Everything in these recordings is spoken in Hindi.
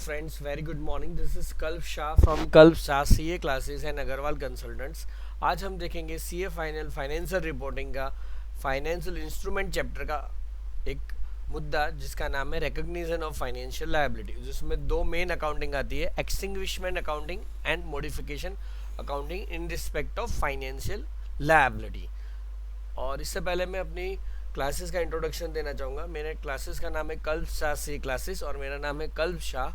Friends, very good morning. This is Kalp Shah from Kalp Shah CA classes and Agrawal consultants. आज हम देखेंगे सीए फाइनेंशियल रिपोर्टिंग का फाइनेंशियल इंस्ट्रूमेंट चैप्टर का एक मुद्दा जिसका नाम है रिकॉग्निशन ऑफ फाइनेंशियल लायबिलिटी, जिसमें दो मेन अकाउंटिंग आती है, extinguishment accounting and modification accounting in respect of financial liability. और इससे पहले मैं अपनी क्लासेस का इंट्रोडक्शन देना चाहूँगा. मेरे क्लासेस का नाम है कल्प शाह सी क्लासेस और मेरा नाम है कल्प शाह.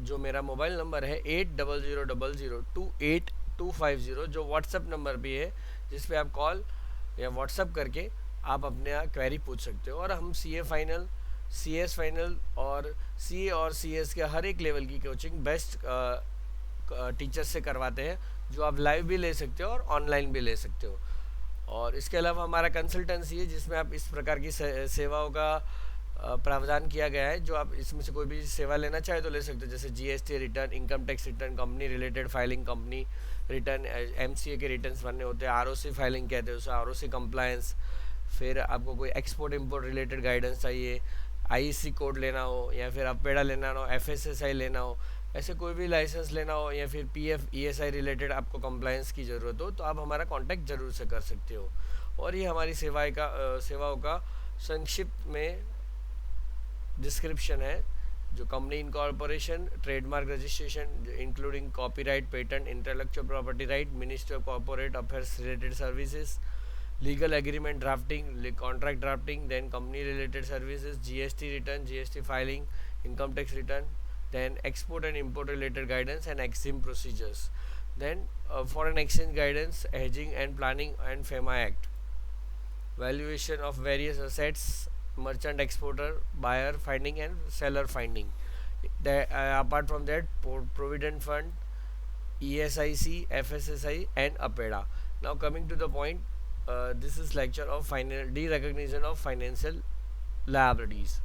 जो मेरा मोबाइल नंबर है 8000028250, जो व्हाट्सएप नंबर भी है जिस पे आप कॉल या व्हाट्सएप करके आप अपने क्वेरी पूछ सकते हो. और हम सीए फाइनल, सीएस फाइनल और सीएस के हर एक लेवल की कोचिंग बेस्ट टीचर से करवाते हैं, जो आप लाइव भी ले सकते हो और ऑनलाइन भी ले सकते हो. और इसके अलावा हमारा कंसल्टेंसी है जिसमें आप इस प्रकार की सेवाओं का प्रावधान किया गया है. जो आप इसमें से कोई भी सेवा लेना चाहे तो ले सकते हो, जैसे GST return, income tax return, company related filing, company return, MCA के रिटर्न्स भरने होते हैं, आरओसी फाइलिंग कहते हैं उसे, आरओसी कंप्लायंस. फिर आपको कोई एक्सपोर्ट इम्पोर्ट रिलेटेड गाइडेंस चाहिए, आईसी कोड लेना हो या फिर अपेडा लेना हो, एफएसएसआई लेना हो, ऐसे कोई भी लाइसेंस लेना हो या फिर पीएफ ईएसआई रिलेटेड आपको कंप्लायंस की ज़रूरत हो तो आप हमारा कांटेक्ट जरूर से कर सकते हो. और ये हमारी सेवाओं का संक्षिप्त में डिस्क्रिप्शन है, जो company incorporation, trademark registration including copyright, patent, intellectual property right, ministry of corporate affairs related services, legal agreement drafting, contract drafting, then company related services, GST return, GST filing, income tax return, then export and import related guidance and EXIM procedures, then foreign exchange guidance, hedging and planning and FEMA Act, valuation of various assets, merchant exporter buyer finding and seller finding. Apart from that, provident fund, ESIC, FSSI and APEDA. Now coming to the point, this is lecture of derecognition of financial liabilities.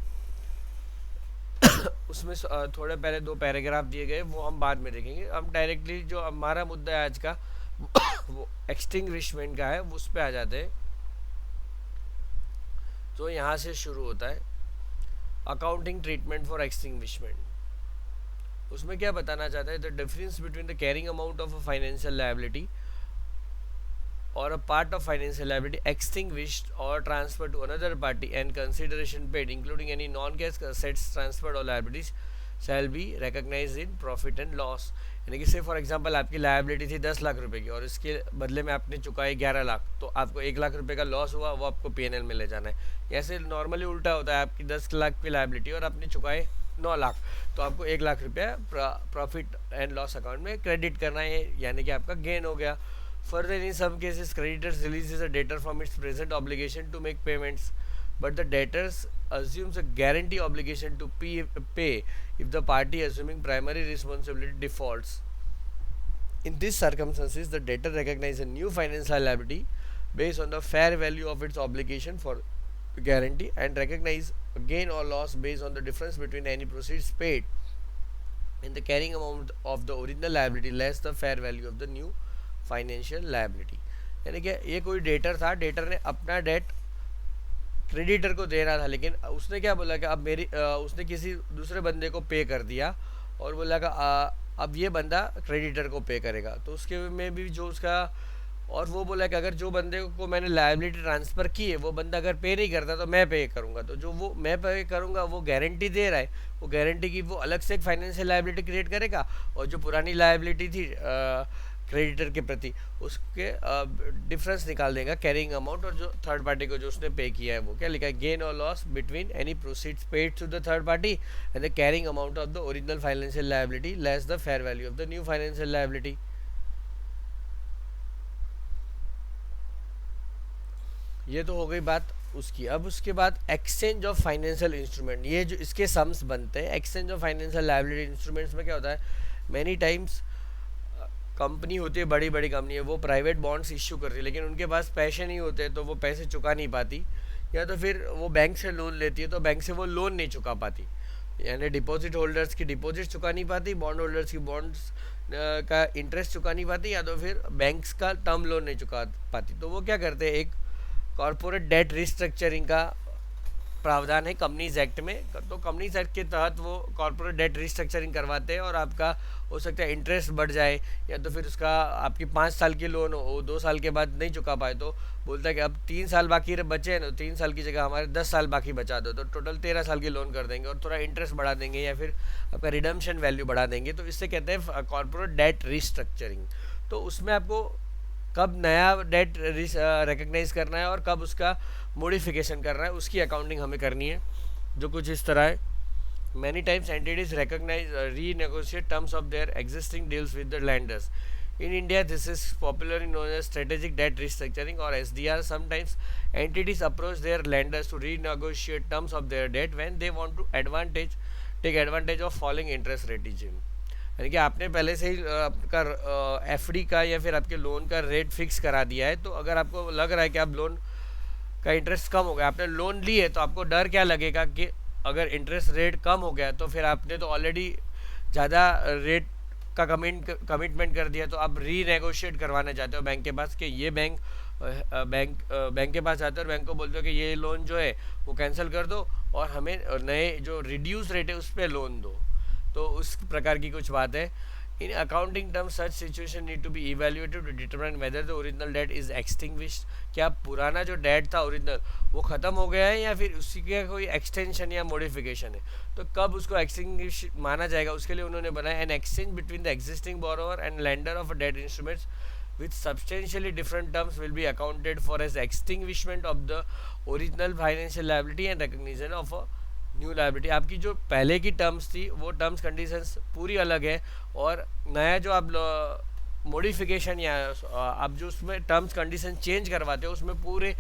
उसमें थोड़े पहले दो पैराग्राफ दिए गए, वो हम बाद में देखेंगे. हम डायरेक्टली जो हमारा मुद्दा है आज का वो एक्सटिंग्विशमेंट का है, उस पर आ जाते हैं. तो यहाँ से शुरू होता है अकाउंटिंग ट्रीटमेंट फॉर एक्सटिंग्विशमेंट. उसमें क्या बताना चाहता है, the difference between the carrying amount of a financial liability or a part of financial liability extinguished or transferred to another party and consideration paid including any non-cash assets transferred or liabilities shall be recognized in profit and loss. यानी कि से फॉर एग्जांपल आपकी लायबिलिटी थी 10 लाख रुपए की और इसके बदले में आपने चुकाई 11 लाख, तो आपको 1 लाख रुपए का लॉस हुआ, वो आपको पीएनएल में ले जाना है. ऐसे नॉर्मली उल्टा होता है, आपकी 10 लाख की लायबिलिटी और आपने चुकाए 9 लाख, तो आपको 1 लाख रुपया प्रॉफिट एंड लॉस अकाउंट में क्रेडिट करना है, यानी कि आपका गेन हो गया. Further, in some cases, creditors releases a debtor from its present obligation to make payments, but the debtors assumes a guarantee obligation to pay if the party assuming primary responsibility defaults. In these circumstances, the debtor recognizes a new financial liability based on the fair value of its obligation for the guarantee and recognize a gain or loss based on the difference between any proceeds paid and the carrying amount of the original liability less the fair value of the new financial liability. यानी कि ये कोई डेटर था, डेटर ने अपना डेट क्रेडिटर को दे रहा था, लेकिन उसने क्या बोला कि अब उसने किसी दूसरे बंदे को पे कर दिया और बोला कि अब ये बंदा क्रेडिटर को पे करेगा. तो उसके में भी जो उसका, और वो बोला कि अगर जो बंदे को मैंने लायबिलिटी ट्रांसफ़र की है वो बंदा अगर पे नहीं करता तो मैं पे करूँगा. तो जो वो मैं पे करूँगा वो गारंटी दे रहा है, वो गारंटी की वो अलग से एक फाइनेंशियल लायबिलिटी क्रिएट करेगा, और जो पुरानी लायबिलिटी थी क्रेडिटर के प्रति उसके डिफरेंस निकाल देगा कैरिंग अमाउंट, और जो थर्ड पार्टी को जो उसने पे किया है वो क्या लिखा है, गेन और loss between any proceeds paid to the third party and the carrying amount of the original financial liability less the fair value of the new financial liability. ये तो हो गई बात उसकी. अब उसके बाद एक्सचेंज ऑफ फाइनेंशियल इंस्ट्रूमेंट, ये जो इसके सम्स बनते हैं. Exchange of financial liability instruments में क्या होता है, मैनी टाइम्स कंपनी होती है, बड़ी बड़ी कंपनी है, वो प्राइवेट बॉन्ड्स इश्यू करती है, लेकिन उनके पास पैसे नहीं होते तो वो पैसे चुका नहीं पाती, या तो फिर वो बैंक से लोन लेती है तो बैंक से वो लोन नहीं चुका पाती, यानी डिपॉजिट होल्डर्स की डिपॉजिट चुका नहीं पाती, बॉन्ड होल्डर्स की बॉन्ड्स का इंटरेस्ट चुका नहीं पाती, या तो फिर बैंक्स का टर्म लोन नहीं चुका पाती. तो वो क्या करते हैं, एक कॉरपोरेट डेट रिस्ट्रक्चरिंग का प्रावधान है कंपनीज एक्ट में। तो कंपनीज एक्ट के तहत वो कॉर्पोरेट डेट रिस्ट्रक्चरिंग करवाते हैं और आपका हो सकता है इंटरेस्ट बढ़ जाए, या तो फिर उसका आपकी 5 साल की लोन हो, वो 2 साल के बाद नहीं चुका पाए तो बोलता है कि अब 3 साल बाकी बचे हैं ना, 3 साल की जगह हमारे 10 साल बाकी बचा दो, तो टोटल 13 साल की लोन कर देंगे और थोड़ा इंटरेस्ट बढ़ा देंगे या फिर आपका रिडम्पशन वैल्यू बढ़ा देंगे। तो इससे कहते हैं कॉर्पोरेट डेट रिस्ट्रक्चरिंग। तो उसमें आपको कब नया डेट रिकग्नाइज करना है और कब उसका मॉडिफिकेशन करना है, उसकी अकाउंटिंग हमें करनी है, जो कुछ इस तरह है। Many times entities recognise renegotiate terms of their existing deals with the lenders. In India, this is popularly known as strategic debt restructuring or SDR. Sometimes entities approach their lenders to renegotiate terms of their debt when they want to take advantage of falling interest rate regime. यानी कि आपने पहले से ही आपका एफडी का या फिर आपके लोन का रेट फिक्स करा दिया है, तो अगर आपको लग रहा है कि आप लोन का इंटरेस्ट कम हो गया, आपने लोन ली है, तो आपको डर क्या लगेगा कि अगर इंटरेस्ट रेट कम हो गया तो फिर आपने तो ऑलरेडी ज़्यादा रेट का कमिटमेंट कर दिया, तो आप रीनेगोशिएट करवाना चाहते हो बैंक के पास कि ये बैंक के पास जाते हो और बैंक को बोलते हो कि ये लोन जो है वो कैंसिल कर दो और हमें नए जो रिड्यूस रेट है उस पर लोन दो। तो उस प्रकार की कुछ बात है। In accounting terms such situation need to be evaluated to determine whether the original debt is extinguished. क्या पुराना जो डेट था ओरिजिनल वो ख़त्म हो गया है या फिर उसी का कोई एक्सटेंशन या मॉडिफिकेशन है, तो कब उसको एक्सटिंग्विश माना जाएगा। उसके लिए उन्होंने बनाया an exchange between the existing borrower and lender of debt instruments with substantially different terms will be accounted for as extinguishment of the original financial liability and recognition of a new liability. आपकी जो पहले की टर्म्स थी वो टर्म्स कंडीशंस पूरी अलग है, और नया जो आप मॉडिफिकेशन या आप जो उसमें टर्म्स कंडीशन चेंज करवाते हो उसमें पूरे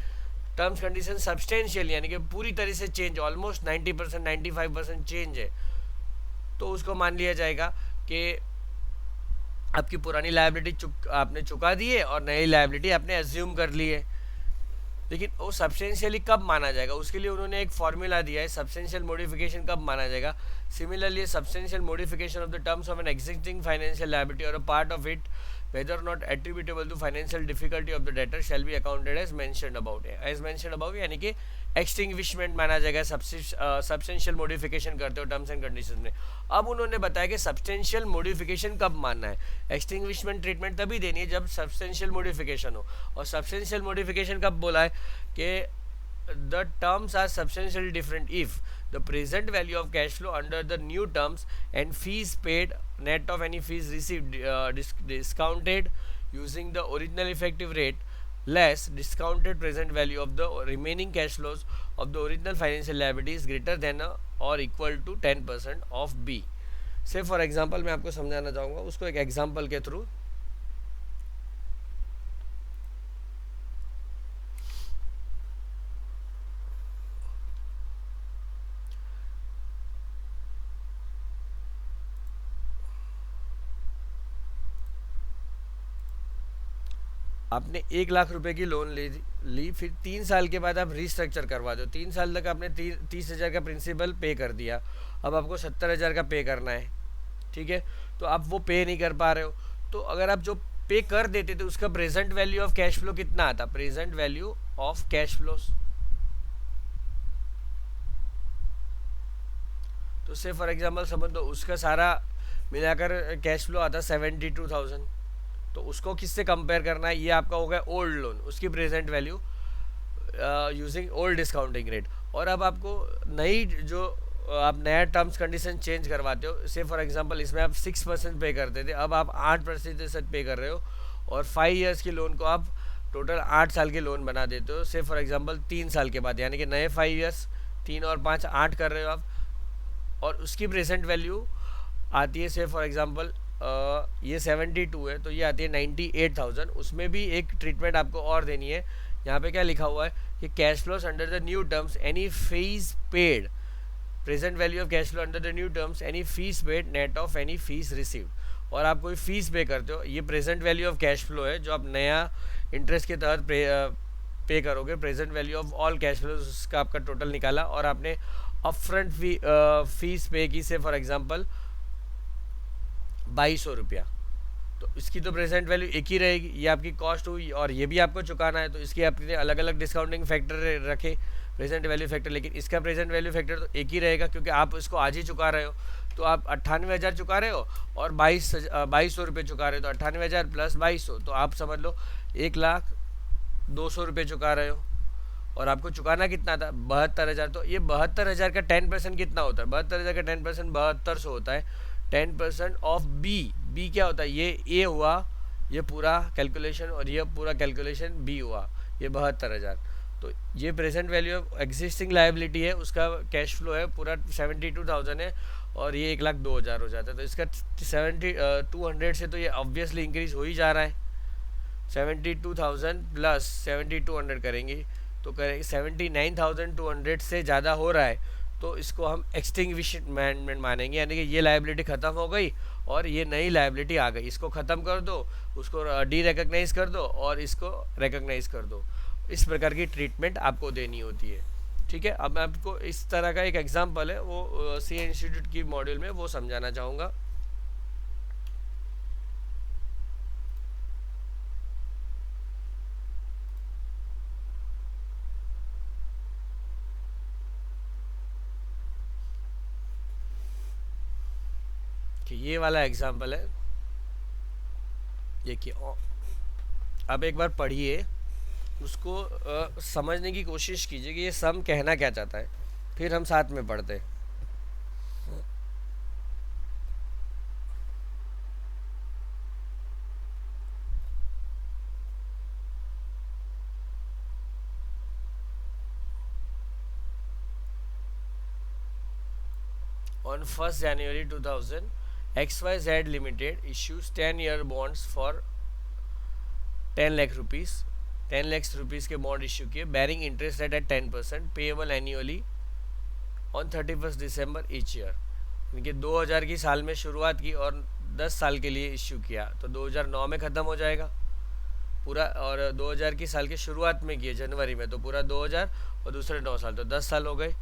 टर्म्स कंडीशन सब्सटेंशियल यानी कि पूरी तरह से चेंज, ऑलमोस्ट 90% 95% चेंज है, तो उसको मान लिया जाएगा कि आपकी पुरानी लाइबिलिटी आपने चुका दी है और नई लाइबिलिटी आपने एज्यूम कर ली है। लेकिन वो सब्सटेंशियली कब माना जाएगा, उसके लिए उन्होंने एक फॉर्मूला दिया है, सब्सटेंशियल मॉडिफिकेशन कब माना जाएगा। Similarly substantial modification of the terms of an existing financial liability और a part of it whether or not attributable to financial difficulty of the debtor shall be accounted as mentioned above। as mentioned above यानी कि एक्सटिंग्विशमेंट माना जाएगा सब्सटेंशियल मॉडिफिकेशन करते हो टर्म्स एंड कंडीशन में। अब उन्होंने बताया कि सब्सटेंशियल मॉडिफिकेशन कब मानना है, एक्सटिंग्विशमेंट ट्रीटमेंट तभी देनी है जब सब्सटेंशियल मॉडिफिकेशन हो। और सब्सटेंशियल मॉडिफिकेशन कब बोला है कि the terms are substantially different if the present value of cash flow under the new terms and fees paid net of any fees received discounted using the original effective rate less discounted present value of the remaining cash flows of the original financial liability is greater than or equal to 10% of B। से फॉर एग्जांपल मैं आपको समझाना चाहूँगा उसको एक एग्जांपल के थ्रू। आपने 1 लाख रुपए की लोन ली, फिर 3 साल के बाद आप रिस्ट्रक्चर करवा दो। 3 साल तक आपने 30,000 का प्रिंसिपल पे कर दिया, अब आपको 70,000 का पे करना है, ठीक है। तो आप वो पे नहीं कर पा रहे हो, तो अगर आप जो पे कर देते तो उसका present value of cash flow कितना आता, present value of cash flows. तो से फॉर एग्जाम्पल समझ दो उसका सारा मिलाकर कैश फ्लो आता 72,000, तो उसको किससे कंपेयर करना है, ये आपका हो गया ओल्ड लोन, उसकी present value using old discounting rate. और अब आपको नई जो आप नया टर्म्स कंडीशन चेंज करवाते हो, से फॉर एग्जांपल इसमें आप 6% पे करते थे, अब आप 8% पे कर रहे हो और 5 इयर्स की लोन को आप टोटल 8 साल की लोन बना देते हो। से फॉर एग्जांपल 3 साल के बाद यानी कि नए 5 इयर्स 3 और 5 8 कर रहे हो आप, और उसकी प्रेजेंट वैल्यू आती है से फॉर एग्जांपल ये 72 है तो ये आती है 98,000। उसमें भी एक ट्रीटमेंट आपको और देनी है। यहाँ पे क्या लिखा हुआ है कि cash flows under the new terms any fees paid, present value of cash flow under the new terms any fees paid net of any fees received. और आप कोई फीस पे करते हो, ये present value of cash flow है जो आप नया इंटरेस्ट के तहत पे करोगे। Present value of all cash flow उसका आपका टोटल निकाला और आपने अपफ्रंट फीस पे की से फॉर एग्जांपल 2200 रुपया, तो इसकी तो प्रेजेंट वैल्यू एक ही रहेगी, ये आपकी कॉस्ट हुई और ये भी आपको चुकाना है, तो इसके आपने अलग अलग डिस्काउंटिंग फैक्टर रखे। प्रेजेंट वैल्यू फैक्टर, लेकिन इसका प्रेजेंट वैल्यू फैक्टर तो एक ही रहेगा क्योंकि आप उसको आज ही चुका रहे हो। तो आप 98,000 चुका रहे हो और 2200 रुपये चुका रहे हो, तो 98,000 प्लस 2200, तो आप समझ लो 1,02,000 रुपये चुका रहे हो। और आपको चुकाना कितना था? 72,000। तो ये 72,000 का 10% कितना होता है? 72,000 का 10% 7200 होता है। 10% ऑफ बी क्या होता है? ये ए हुआ, ये पूरा कैलकुलेशन, और ये पूरा कैलकुलेशन बी हुआ, ये 72,000। तो ये present value of existing liability है, उसका कैश फ्लो है पूरा 72,000 है, और ये 1,02,000 हो जाता है। तो इसका 200 से तो ये ऑब्वियसली इंक्रीज हो ही जा रहा है। 72,000 प्लस 7,200 करेंगे तो करेंगे 79,200 से ज़्यादा हो रहा है, तो इसको हम एक्सटिंग्विशमेंट मानेंगे, यानी कि ये लाइबिलिटी ख़त्म हो गई और ये नई लाइबिलिटी आ गई। इसको ख़त्म कर दो, उसको डी रिकग्नाइज कर दो और इसको रिकग्नाइज कर दो। इस प्रकार की ट्रीटमेंट आपको देनी होती है। ठीक है, अब मैं आपको इस तरह का एक एग्जाम्पल है वो सी इंस्टीट्यूट की मॉड्यूल में वो समझाना चाहूँगा। कि ये वाला एग्जाम्पल है, ये कि अब एक बार पढ़िए, उसको समझने की कोशिश कीजिए कि ये सम कहना क्या चाहता है, फिर हम साथ में पढ़ते हैं। On 1st January 2000, XYZ Limited issues 10-year bonds for 10 lakh rupees, 10 lakhs rupees के बॉन्ड इश्यू किए, bearing interest rate at 10%, payable annually on 31 December each year. इनके 2000 की साल में शुरुआत की और 10 साल के लिए इश्यू किया, तो 2009 में ख़त्म हो जाएगा पूरा, और 2000 की साल की शुरुआत में किए जनवरी में, तो पूरा 2000 और दूसरे 9 साल, तो 10 साल हो गए।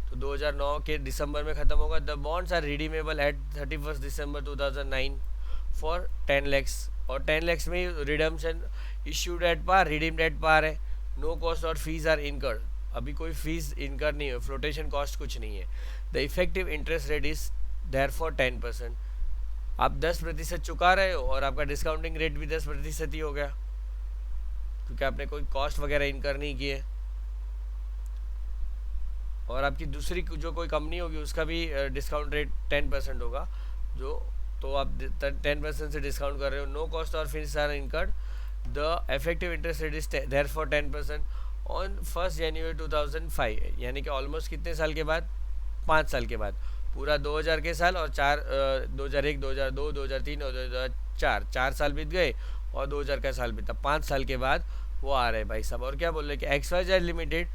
तो 2009 के दिसंबर में ख़त्म होगा। The bonds are redeemable at 31 December 2009 for 10 lakhs, और 10 लैक्स में redemption issued at par, redeemed at par है। नो कॉस्ट और फीस आर इनकर्ड, अभी कोई फीस इनकर नहीं है, फ्लोटेशन कॉस्ट कुछ नहीं है। The effective interest rate is therefore 10%। आप 10% चुका रहे हो और आपका डिस्काउंटिंग रेट भी 10% ही हो गया, क्योंकि आपने कोई कॉस्ट वगैरह इनकर नहीं किए। और आपकी दूसरी जो कोई कंपनी होगी उसका भी डिस्काउंट रेट 10% होगा, जो तो आप 10% से डिस्काउंट कर रहे हो। नो कॉस्ट और fees are incurred, the effective interest rate is therefore 10% on 1 January 2005, यानी कि ऑलमोस्ट कितने साल के बाद? 5 साल के बाद। पूरा 2000 के साल और 2001, 2002, 2003 और 2004, 4 साल बीत गए और 2000 का साल बीता, 5 साल के बाद वो आ रहे हैं भाई साहब। और क्या बोल रहे हैं कि XYZ limited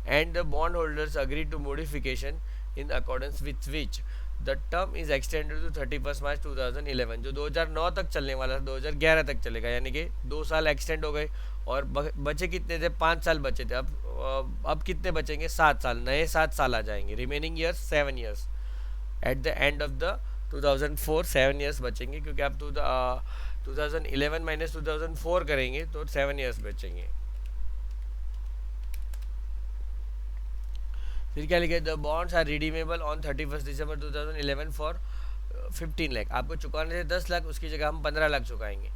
and the bondholders agreed to modification in accordance with which the term is extended to 31st March 2011, जो 2009 तक चलने वाला था 2011 तक चलेगा, यानी कि 2 साल एक्सटेंड हो गए। और बचे कितने थे? 5 साल बचे थे। अब कितने बचेंगे? 7 साल, नए 7 साल आ जाएंगे। Remaining years 7 years, at the end of the 2004 7 years बचेंगे, क्योंकि आप 2011 माइनस 2004 करेंगे तो 7 ईयर्स बचेंगे। फिर क्या लिखे? The bonds are redeemable on 31 December 2011 for 15 lakh. आपको चुकाने थे 10 लाख, उसकी जगह हम 15 लाख चुकाएंगे।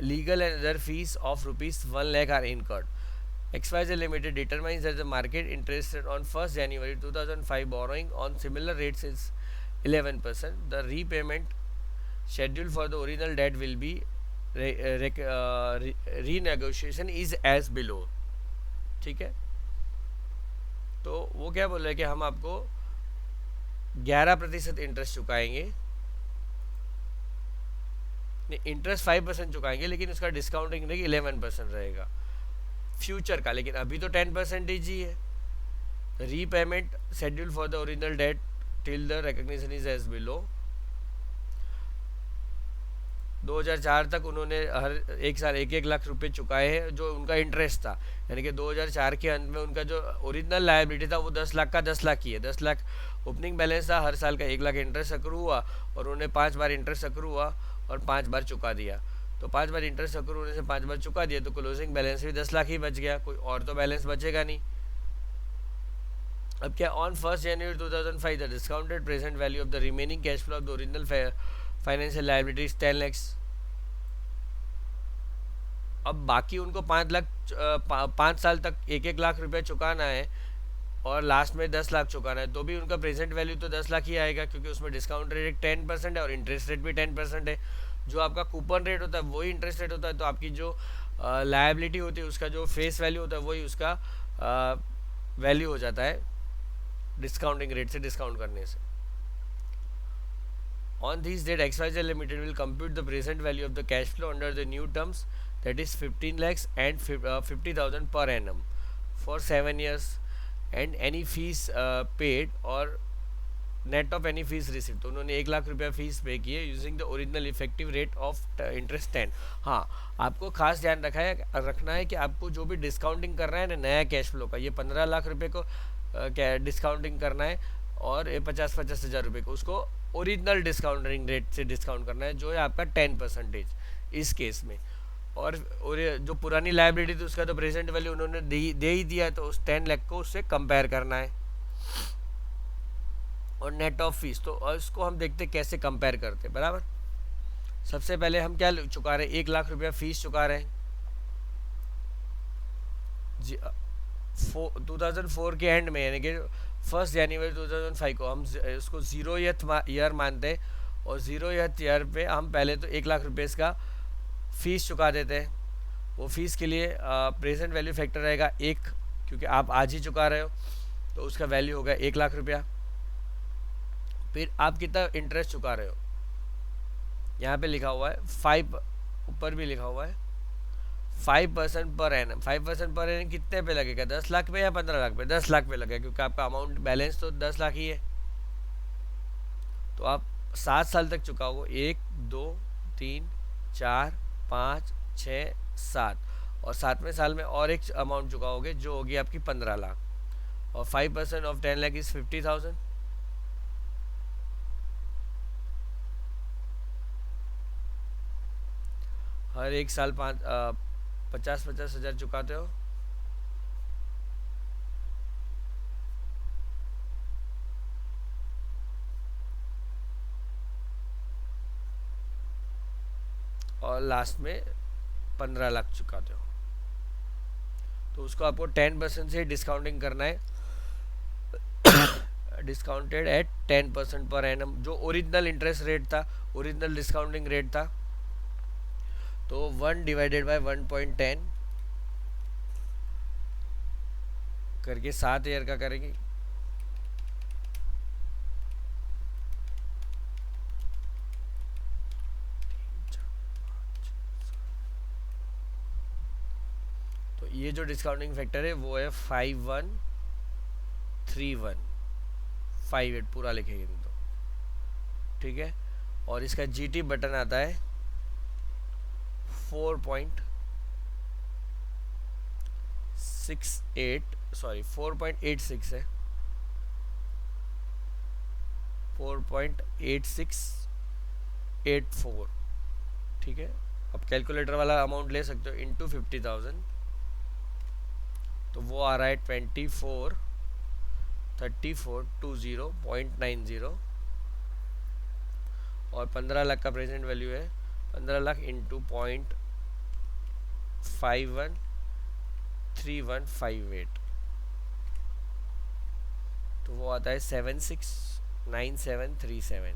Legal and other fees of ₹1 lakh are incurred. XYZ Limited determines that the market interest rate on 1st January 2005 borrowing on similar rates is 11%. The repayment schedule for the original debt will be renegotiation is as below। ठीक है, तो वो क्या बोल रहे हैं कि हम आपको 11% इंटरेस्ट चुकाएंगे, नहीं इंटरेस्ट 5% चुकाएंगे, लेकिन उसका डिस्काउंटिंग रेट 11% रहेगा फ्यूचर का, लेकिन अभी तो 10% ही है। Repayment schedule for the original debt till the recognition is as below. 2004 तक उन्होंने हर एक साल 1-1 लाख रुपए चुकाए हैं, जो उनका इंटरेस्ट था, यानी कि 2004 के अंत में उनका जो ओरिजिनल लायबिलिटी था वो 10 लाख का 10 लाख ही है। 10 लाख ओपनिंग बैलेंस था, हर साल का 1 लाख इंटरेस्ट अक्रू हुआ, और उन्हें 5 बार इंटरेस्ट अक्रू हुआ और 5 बार चुका दिया। तो 5 बार इंटरेस्ट अक्रू होने से 5 बार चुका दिया, तो क्लोजिंग बैलेंस भी 10 लाख ही बच गया, कोई और तो बैलेंस बचेगा नहीं। अब क्या, on 1 January 2005 the discounted present value of the remaining cash flow of the original financial liabilities 10 lakhs। अब बाकी उनको 5 लाख 5 साल तक 1-1 लाख रुपया चुकाना है और लास्ट में 10 लाख चुकाना है, तो भी उनका प्रेजेंट वैल्यू तो 10 लाख ही आएगा, क्योंकि उसमें डिस्काउंट रेट 10% है और इंटरेस्ट रेट भी 10% है। जो आपका कूपन रेट होता है वही इंटरेस्ट रेट होता है, तो आपकी जो लायबिलिटी होती है उसका जो फेस वैल्यू होता है वही उसका वैल्यू हो जाता है डिस्काउंटिंग रेट से डिस्काउंट करने से। On this date, XYZ Limited will compute the present value of the cash flow under the new terms, that is 15 lakhs and 50,000 per annum for 7 years, and any fees paid or net of any fees receive. तो उन्होंने 1 लाख रुपया फीस पे की है using the original effective rate of interest 10। हाँ, आपको खास ध्यान रखना है कि आपको जो भी डिस्काउंटिंग कर रहा है ना नया कैश फ्लो का, ये 15 लाख रुपये को क्या डिस्काउंटिंग करना है और ये 50-50 हज़ार रुपये को उसको ओरिजिनल डिस्काउंटिंग रेट से डिस्काउंट करना है, जो है आपका 10% इस केस में। और जो पुरानी लाइबिलिटी थी उसका तो प्रेजेंट वैल्यू उन्होंने दे ही दिया है, तो उस 10 लाख को उससे कंपेयर करना है। और नेट ऑफ फीस, तो इसको हम देखते कैसे कंपेयर करते हैं। बराबर, सबसे पहले हम क्या चुका रहे हैं, 1 लाख रुपया फीस चुका रहे हैं जी। 2004 के एंड में, यानी कि 1 जनवरी 2005 को हम इसको 0th ईयर मानते हैं, और 0th ईयर पे हम पहले तो 1 लाख रुपये इसका फीस चुका देते हैं। वो फीस के लिए प्रेजेंट वैल्यू फैक्टर रहेगा 1, क्योंकि आप आज ही चुका रहे हो, तो उसका वैल्यू होगा 1 लाख रुपया। फिर आप कितना इंटरेस्ट चुका रहे हो, यहाँ पे लिखा हुआ है 5, ऊपर भी लिखा हुआ है 5% पर एनम। 5% पर एनम कितने पे लगेगा, 10 लाख पे या 15 लाख पे? 10 लाख पे लगेगा, क्योंकि आपका अमाउंट बैलेंस तो 10 लाख ही है। तो आप 7 साल तक चुकाओगे, 1 2 3 4 5 6 7, और 7वें साल में और एक अमाउंट चुकाओगे जो होगी आपकी 15 लाख, और 5% ऑफ 10 लाख इज 50,000। हर एक साल 50-50 हज़ार चुकाते हो। और लास्ट में 15 लाख चुकाते हो, तो उसको आपको 10% से डिस्काउंटिंग करना है, डिस्काउंटेड एट 10% पर एनम, जो ओरिजिनल इंटरेस्ट रेट था, ओरिजिनल डिस्काउंटिंग रेट था। तो 1 डिवाइडेड बाय 1.10 करके 7 ईयर का करेंगे। तो ये जो डिस्काउंटिंग फैक्टर है वो है 513158, पूरा लिखेंगे तो ठीक है। और इसका जीटी बटन आता है 4.86 है, 4.8684, ठीक है। अब कैलकुलेटर वाला अमाउंट ले सकते हो, इंटू 50,000, तो वो आ रहा है 243420.90, और 15 लाख का प्रेजेंट वैल्यू है 15 लाख इंटू 0.513158, तो वो आता है 769737।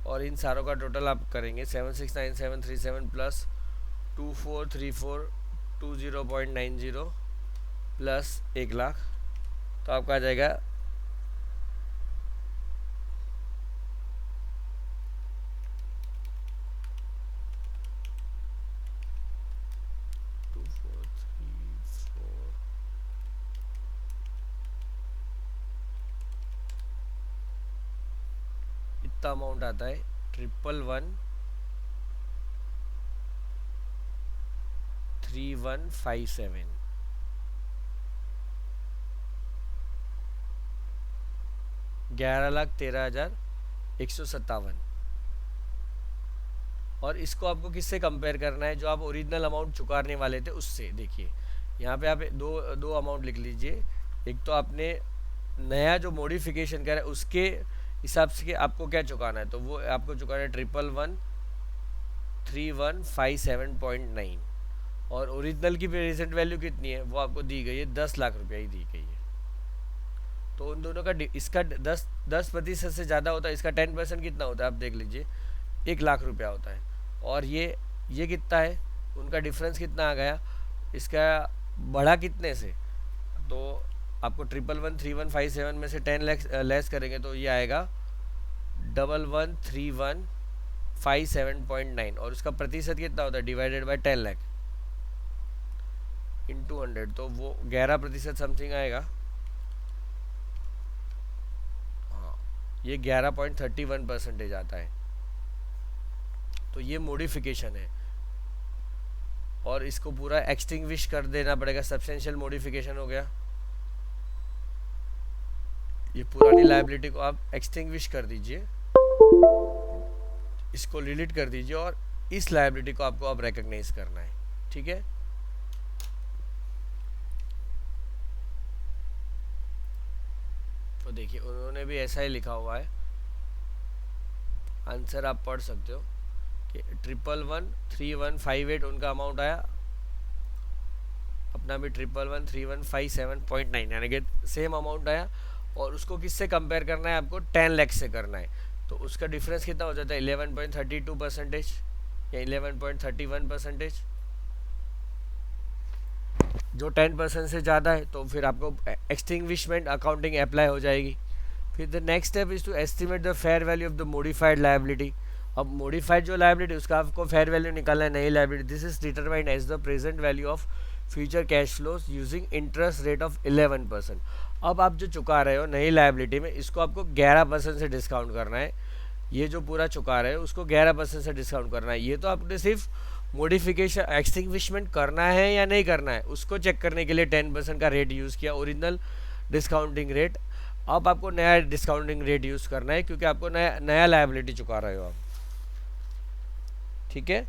और इन सारों का टोटल आप करेंगे 769737 प्लस 243420.90 प्लस 1 लाख, तो आपका आ जाएगा 2434, इतना अमाउंट आता है 1113 3157, $11,13,157। और इसको आपको किससे कंपेयर करना है, जो आप ओरिजिनल अमाउंट चुकाने वाले थे उससे। देखिए यहाँ पे आप दो दो अमाउंट लिख लीजिए। एक तो आपने नया जो मॉडिफिकेशन करा है उसके हिसाब से कि आपको क्या चुकाना है, तो वो आपको चुकाना है 11,3157.9। और ओरिजिनल की प्रेजेंट वैल्यू कितनी है, वो आपको दी गई है 10 लाख रुपया ही दी गई है। तो उन दोनों का इसका 10% से ज़्यादा होता है, इसका 10% कितना होता है आप देख लीजिए, 1 लाख रुपया होता है। और ये कितना है, उनका डिफरेंस कितना आ गया, इसका बढ़ा कितने से, तो आपको 11,3157 में से 10 लाख लेस करेंगे तो ये आएगा 11,3157.9। और उसका प्रतिशत कितना होता है, डिवाइडेड बाय 10 लाख इंटू 100, तो वो 11% समथिंग आएगा। हाँ, ये 11.31% आता है। तो ये मॉडिफिकेशन है और इसको पूरा एक्सटिंग्विश कर देना पड़ेगा, सब्सटेंशियल मॉडिफिकेशन हो गया। ये पुरानी लायबिलिटी को आप एक्सटिंग्विश कर दीजिए, इसको डिलीट कर दीजिए और इस लायबिलिटी को आपको अब रिकॉग्नाइज करना है। ठीक है, तो देखिए उन्होंने भी ऐसा ही लिखा हुआ है, आंसर आप पढ़ सकते हो कि 11,3158 उनका अमाउंट आया, अपना भी 11,3157.9, यानी कि सेम अमाउंट आया। और उसको किससे कंपेयर करना है, आपको 10 लाख से करना है। तो उसका डिफरेंस कितना हो जाता है, 11.32% या 11.31%। जो 10% से ज़्यादा है तो फिर आपको एक्सटिंग्विशमेंट अकाउंटिंग अप्लाई हो जाएगी। फिर the next step is to estimate the fair value of the modified liability. अब मॉडिफाइड जो लायबिलिटी उसका आपको फेयर वैल्यू निकालना है, नई liability. This is determined as the present value of future cash flows using interest rate of 11%। अब आप जो चुका रहे हो नई लायबिलिटी में, इसको आपको 11% से डिस्काउंट करना है। ये जो पूरा चुका रहे हो उसको 11% से डिस्काउंट करना है। ये तो आपने सिर्फ मॉडिफिकेशन एक्सटिंग्विशमेंट करना है या नहीं करना है उसको चेक करने के लिए 10% का रेट यूज़ किया, ओरिजिनल डिस्काउंटिंग रेट। अब आपको नया डिस्काउंटिंग रेट यूज़ करना है क्योंकि आपको नया लायबिलिटी चुका रहे हो आप। ठीक है,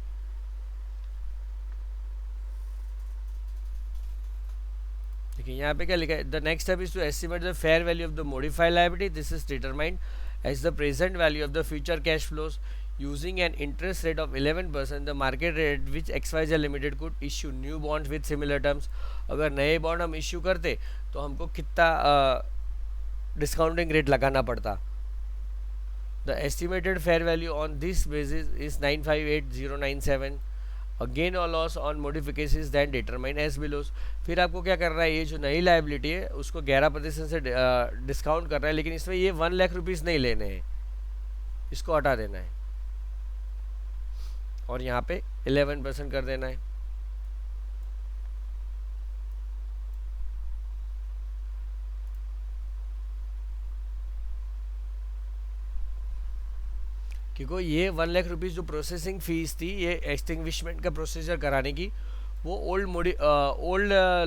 देखिए यहाँ पे क्या लिखा है, the next step is to estimate the fair value of the modified liability. This is determined as the present value of the future cash flows using an interest rate of 11%, the market rate which XYZ Limited could issue new bonds with similar terms। अगर नए बॉन्ड हम इश्यू करते तो हमको कितना डिस्काउंटिंग रेट लगाना पड़ता। The estimated fair value on this basis is 958,097। Again और loss on modifications than determine as below. फिर आपको क्या करना है, ये जो नई लायबिलिटी है उसको 11% से डिस्काउंट करना है, लेकिन इसमें ये 1 लाख रुपीज़ नहीं लेने हैं, इसको हटा देना है और यहाँ पे 11% कर देना है। क्योंकि ये 1 लाख रुपीज़ जो प्रोसेसिंग फीस थी ये एक्सटिंग्विशमेंट का प्रोसीजर कराने की, वो ओल्ड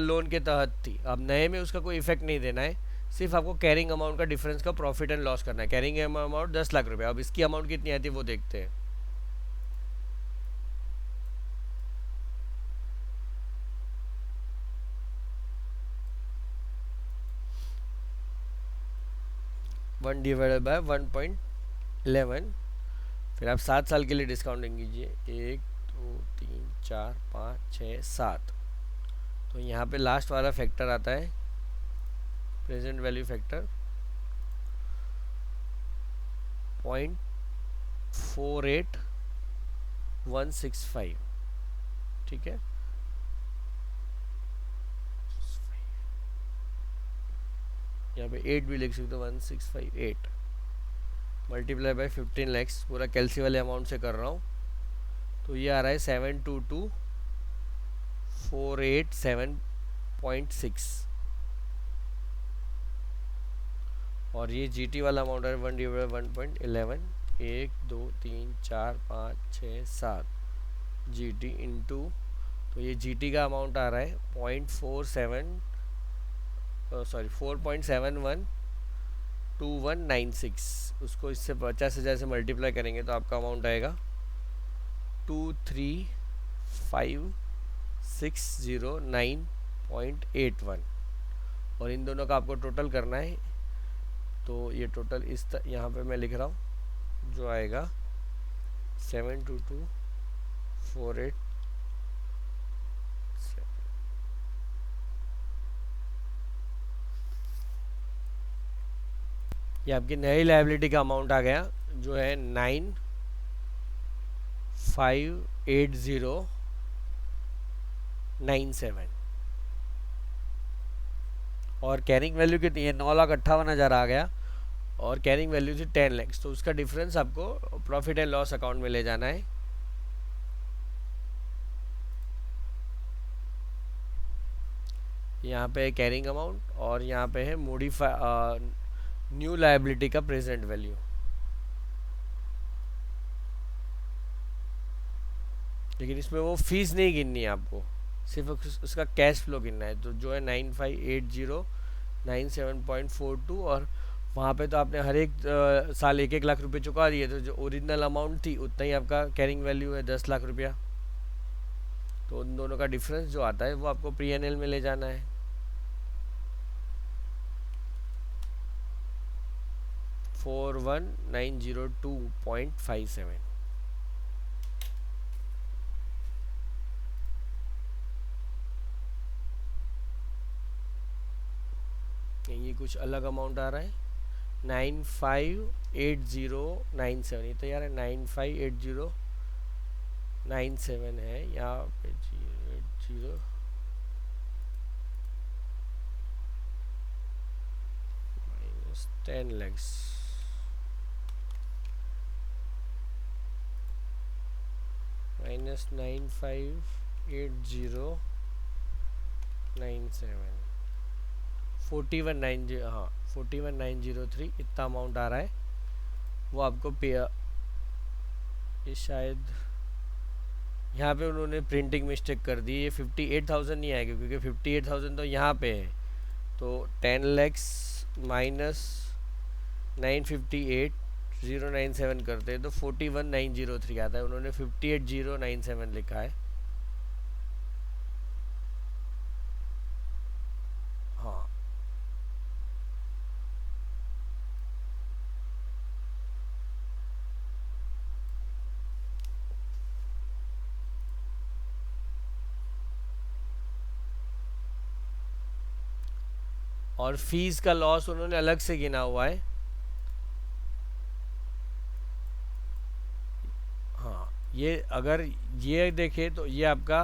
लोन के तहत थी। अब नए में उसका कोई इफेक्ट नहीं देना है, सिर्फ आपको कैरिंग अमाउंट का डिफरेंस का प्रॉफिट एंड लॉस करना है। कैरिंग अमाउंट 10 लाख रुपये। अब इसकी अमाउंट कितनी आती है वो देखते हैं। One divided by 1.11। फिर आप 7 साल के लिए डिस्काउंटिंग कीजिए, 1 2 3 4 5 6 7। तो यहाँ पे लास्ट वाला फैक्टर आता है प्रेजेंट वैल्यू फैक्टर 0.48165। ठीक है, यहाँ पे 8 भी लिख सकते हो, 1658 मल्टीप्लाई बाय 15 लैक्स। पूरा कैलसी वाले अमाउंट से कर रहा हूँ, तो ये आ रहा है 722,487.6। और ये जीटी वाला अमाउंट है 1 डिवाइड 1.11, 1 2 3 4 5 6 7 जीटी इंटू, तो ये जीटी का अमाउंट आ रहा है 4.712196। उसको इससे 50,000 से मल्टीप्लाई करेंगे तो आपका अमाउंट आएगा 235609.81। और इन दोनों का आपको टोटल करना है, तो ये टोटल यहाँ पे मैं लिख रहा हूँ, जो आएगा 72248। ये आपकी नई लायबिलिटी का अमाउंट आ गया, जो है 958097। और कैरिंग वैल्यू कितनी है, 9,58,000 आ गया, और कैरिंग वैल्यू थी 10 लाख। तो उसका डिफरेंस आपको प्रॉफिट एंड लॉस अकाउंट में ले जाना है। यहाँ पे है कैरिंग अमाउंट और यहाँ पे है मॉडिफाई न्यू लायबिलिटी का प्रेजेंट वैल्यू। लेकिन इसमें वो फीस नहीं गिननी है आपको, सिर्फ उसका कैश फ्लो गिनना है। तो जो है 958097.42, और वहाँ पे तो आपने हर एक साल 1-1 लाख रुपए चुका दिए, तो जो ओरिजिनल अमाउंट थी उतना ही आपका कैरिंग वैल्यू है 10 लाख रुपया। तो उन दोनों का डिफरेंस जो आता है वो आपको P&L में ले जाना है। $41,902.57। ये कुछ अलग अमाउंट आ रहा है 958097। ये तो यार 958097 है, यहाँ पे 080 10 lakhs -958097 4190, हाँ 41,903 इतना अमाउंट आ रहा है। वो आपको पे, ये शायद यहाँ पे उन्होंने प्रिंटिंग मिस्टेक कर दी, ये 58,000 नहीं आएगा, क्योंकि 58,000 तो यहाँ पे है। तो 10 lakhs माइनस 958,097 करते हैं तो 41,903 आता है। उन्होंने 58,097 लिखा है। हाँ, और फीस का लॉस उन्होंने अलग से गिना हुआ है। हाँ, ये अगर ये देखें तो ये आपका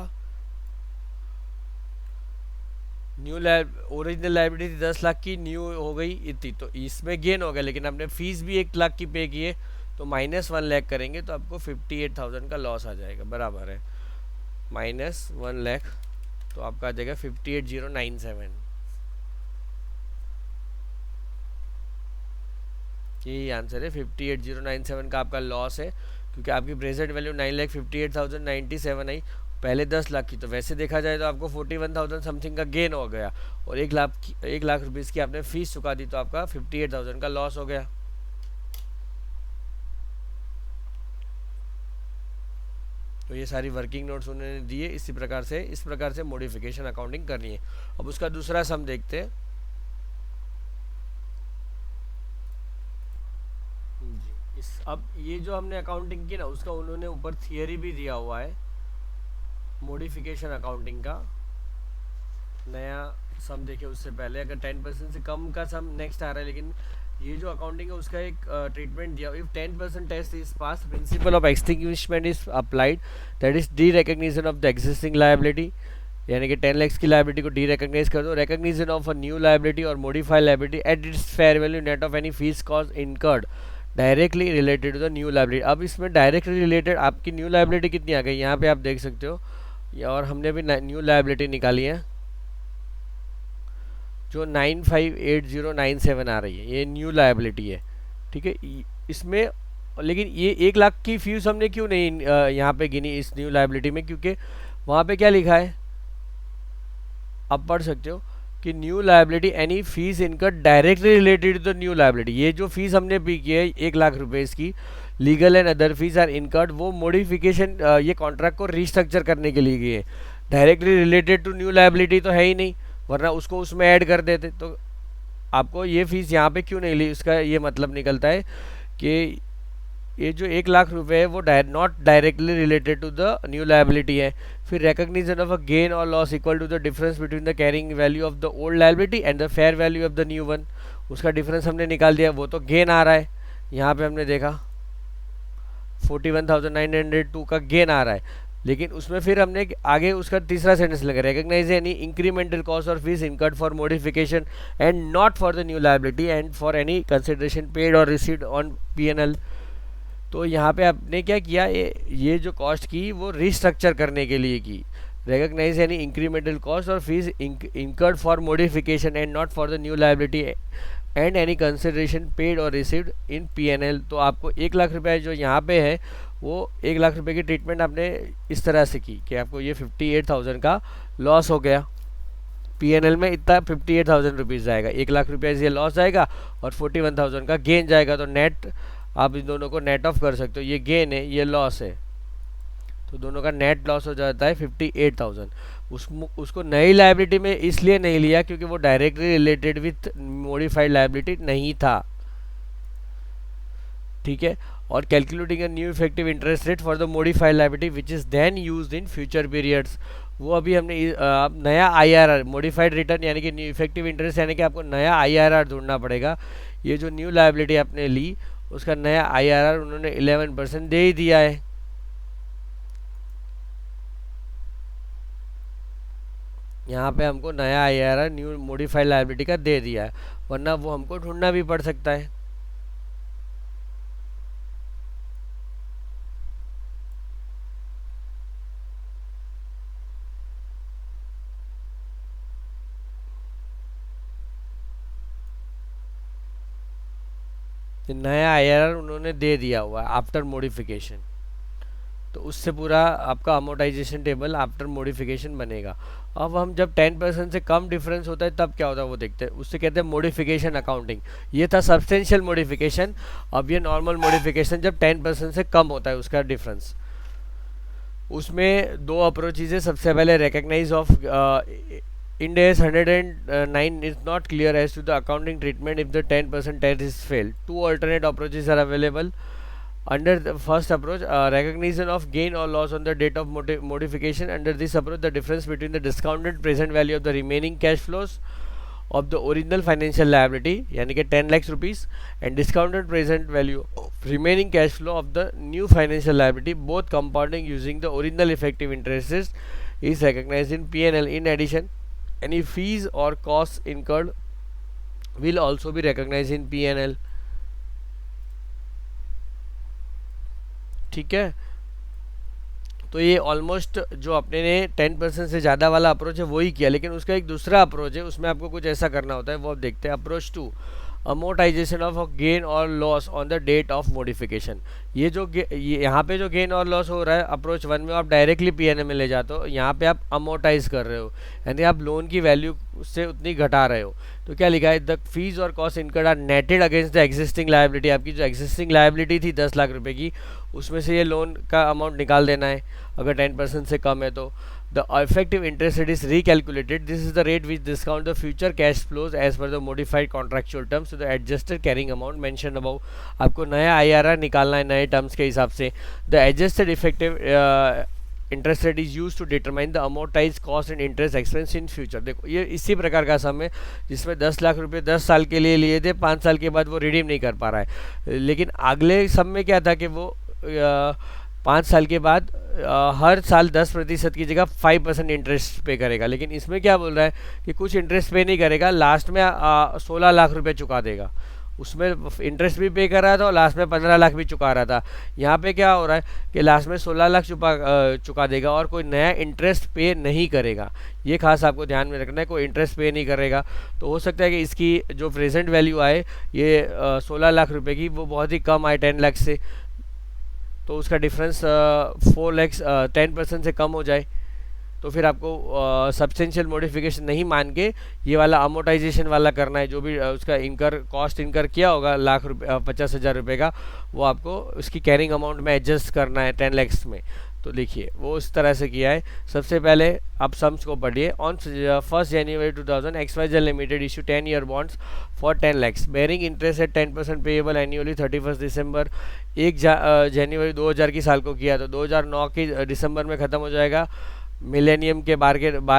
न्यू ओरिजिनल लायबिलिटी 10 लाख की, न्यू हो गई इतनी, तो इसमें गेन हो गया। लेकिन आपने फीस भी 1 लाख की पे की है, तो -1 लाख करेंगे तो आपको 58,000 का लॉस आ जाएगा। बराबर है -1 लाख, तो आपका आ जाएगा 58,097। यही आंसर है, 58,097 का आपका लॉस है, क्योंकि आपकी प्रेजेंट वैल्यू 9,58,097 आई, पहले 10 लाख की। तो वैसे देखा जाए तो आपको 41,000 समथिंग का गेन हो गया, और 1 लाख रुपीज़ की आपने फीस चुका दी, तो आपका 58,000 का लॉस हो गया। तो ये सारी वर्किंग नोट्स उन्होंने दिए, इस प्रकार से मॉडिफिकेशन अकाउंटिंग करनी है। अब उसका दूसरा सम देखते हैं। अब ये जो हमने अकाउंटिंग की ना, उसका उन्होंने ऊपर थियरी भी दिया हुआ है मॉडिफिकेशन अकाउंटिंग का। नया सम देखे उससे पहले, अगर 10% से कम का सम नेक्स्ट आ रहा है, लेकिन ये जो अकाउंटिंग है उसका एक ट्रीटमेंट दिया, if 10% test is pass, principle of extinguishment is applied, that is derecognition of the existing liability. यानी कि 10 lakhs की लायबिलिटी को डी रिकग्नाइज कर दो। Recognition of a new liability और modify liability at its fair value net of any fees cost incurred directly related to the new liability. अब इसमें डायरेक्टली रिलेटेड आपकी न्यू लायबिलिटी कितनी आ गई, यहाँ पे आप देख सकते हो, और हमने भी न्यू लायबिलिटी निकाली है जो 958097 आ रही है, ये न्यू लायबिलिटी है। ठीक है, इसमें लेकिन ये 1 लाख की फीस हमने क्यों नहीं यहाँ पे गिनी इस न्यू लायबिलिटी में, क्योंकि वहाँ पे क्या लिखा है, आप पढ़ सकते हो कि new liability any fees incur directly related to the new liability. ये जो फीस हमने पे की है 1 लाख रुपए इसकी, legal and other fees are incurred, वो मॉडिफिकेशन ये कॉन्ट्रैक्ट को रिस्ट्रक्चर करने के लिए की है। Directly related to new liability तो है ही नहीं, वरना उसको उसमें ऐड कर देते। तो आपको ये फीस यहाँ पे क्यों नहीं ली, इसका ये मतलब निकलता है कि ये जो 1 लाख रुपए है वो not directly related to the new liability है। फिर रिकॉग्निशन ऑफ अ गेन और loss equal to the difference between the carrying value of the old liability and the fair value of the new one, उसका डिफरेंस हमने निकाल दिया, वो तो गेन आ रहा है। यहाँ पे हमने देखा 41,902 का गेन आ रहा है, लेकिन उसमें फिर हमने आगे उसका तीसरा सेंटेंस लगा, रिकॉग्नाइज एनी इंक्रीमेंटल कॉस्ट और fees incurred for modification and not for the new liability and for any consideration paid और रिसीव्ड ऑन पीएनएल। तो यहाँ पे आपने क्या किया, ये जो कॉस्ट की वो रिस्ट्रक्चर करने के लिए की। रिकॉग्नाइज एनी इंक्रीमेंटल कॉस्ट और fees incurred for modification and not for the new liability and any consideration paid और रिसीव्ड इन पीएनएल। तो आपको 1 लाख रुपए जो यहाँ पे है वो 1 लाख रुपए की ट्रीटमेंट आपने इस तरह से की कि आपको ये 58,000 का लॉस हो गया। पीएनएल में इतना 58,000 रुपीज़ जाएगा, 1 लाख रुपये ये लॉस जाएगा और 41,000 का गेन जाएगा। तो नेट आप इन दोनों को नेट ऑफ कर सकते हो, ये गेन है ये लॉस है, तो दोनों का नेट लॉस हो जाता है 58,000। उसको नई लायबिलिटी में इसलिए नहीं लिया क्योंकि वो directly related with modified liability नहीं था, ठीक है। और calculating a new effective interest rate for the modified liability which is then used in future periods, वो अभी हमने नया आईआरआर मॉडिफाइड रिटर्न यानी कि न्यू इफेक्टिव इंटरेस्ट यानी कि आपको नया आईआरआर ढूंढना पड़ेगा। ये जो न्यू लायबिलिटी आपने ली उसका नया आईआरआर उन्होंने 11% दे ही दिया है। यहाँ पे हमको नया आईआरआर न्यू मॉडिफाइड लायबिलिटी का दे दिया है, वरना वो हमको ढूंढना भी पड़ सकता है। नया आईआरआर उन्होंने दे दिया हुआ है आफ्टर मॉडिफिकेशन, तो उससे पूरा आपका अमोर्टाइजेशन टेबल आफ्टर मॉडिफिकेशन बनेगा। अब हम जब 10% से कम डिफरेंस होता है तब क्या होता है वो देखते हैं, उससे कहते हैं मॉडिफिकेशन अकाउंटिंग। ये था सब्सटेंशियल मॉडिफिकेशन, अब ये नॉर्मल मॉडिफिकेशन जब 10% से कम होता है उसका डिफरेंस। उसमें दो अप्रोचेज है, सबसे पहले recognise of Ind AS 109 is not clear as to the accounting treatment if the 10% tax is failed. Two alternate approaches are available. Under the first approach, recognition of gain or loss on the date of modification. Under this approach, the difference between the discounted present value of the remaining cash flows of the original financial liability, यानी कि 10 lakhs rupees, and discounted present value of remaining cash flow of the new financial liability, both compounding using the original effective interest, is recognized in P&L. In addition, any fees or costs incurred will also be recognized in P&L, ठीक है। तो ये ऑलमोस्ट जो अपने ने 10% से ज़्यादा वाला अप्रोच है वही किया, लेकिन उसका एक दूसरा अप्रोच है, उसमें आपको कुछ ऐसा करना होता है, वो आप देखते हैं। अप्रोच 2, अमोर्टाइजेशन ऑफ गेन और loss on the date of modification. ये जो यहाँ पे जो गेन और लॉस हो रहा है अप्रोच 1 में आप डायरेक्टली पीएनएल में ले जाते हो, यहाँ पे आप अमोर्टाइज कर रहे हो, यानी आप लोन की वैल्यू से उतनी घटा रहे हो। तो क्या लिखा है, द फीस और cost incurred are netted against the existing liability. आपकी जो एग्जिस्टिंग लायबिलिटी थी 10 लाख रुपए की, उसमें से ये लोन का अमाउंट निकाल देना है अगर 10% से कम है तो। The effective interest rate is recalculated. This is the rate which discount the future cash flows as per the modified contractual terms to the adjusted carrying amount mentioned above. आपको नया IRR निकालना है नए टर्म्स के हिसाब से। The adjusted effective interest rate is used to determine the amortized cost and interest expense in future. देखो ये इसी प्रकार का सम है जिसमें 10 लाख रुपए 10 साल के लिए लिए थे, 5 साल के बाद वो रिडीम नहीं कर पा रहा है। लेकिन अगले सम में क्या था कि वो 5 साल के बाद हर साल 10% की जगह 5% इंटरेस्ट पे करेगा। लेकिन इसमें क्या बोल रहा है कि कुछ इंटरेस्ट पे नहीं करेगा, लास्ट में 16 लाख रुपए चुका देगा। उसमें इंटरेस्ट भी पे कर रहा था और लास्ट में 15 लाख भी चुका रहा था। यहाँ पे क्या हो रहा है कि लास्ट में 16 लाख चुका देगा और कोई नया इंटरेस्ट पे नहीं करेगा। ये खास आपको ध्यान में रखना है, कोई इंटरेस्ट पे नहीं करेगा। तो हो सकता है कि इसकी जो प्रेजेंट वैल्यू आए ये 16 लाख रुपये की, वो बहुत ही कम आए 10 लाख से, तो उसका डिफरेंस 4 लाख 10% से कम हो जाए। तो फिर आपको सब्सटेंशियल मॉडिफिकेशन नहीं मान के ये वाला अमोटाइजेशन वाला करना है। जो भी उसका इनकर कॉस्ट इनकर किया होगा लाख रुपये 50,000 रुपये का, वो आपको उसकी कैरिंग अमाउंट में एडजस्ट करना है 10 लैक्स में। तो देखिए वो इस तरह से किया है। सबसे पहले आप सम्स को पढ़िए। On 1 January 2000 XYZ limited issue 10-year bonds for 10 lakhs bearing interest at 10% payable annually 31 December. 1 जनवरी 2000 की साल को किया तो 2009 की दिसंबर में ख़त्म हो जाएगा। मिलेनियम के बाद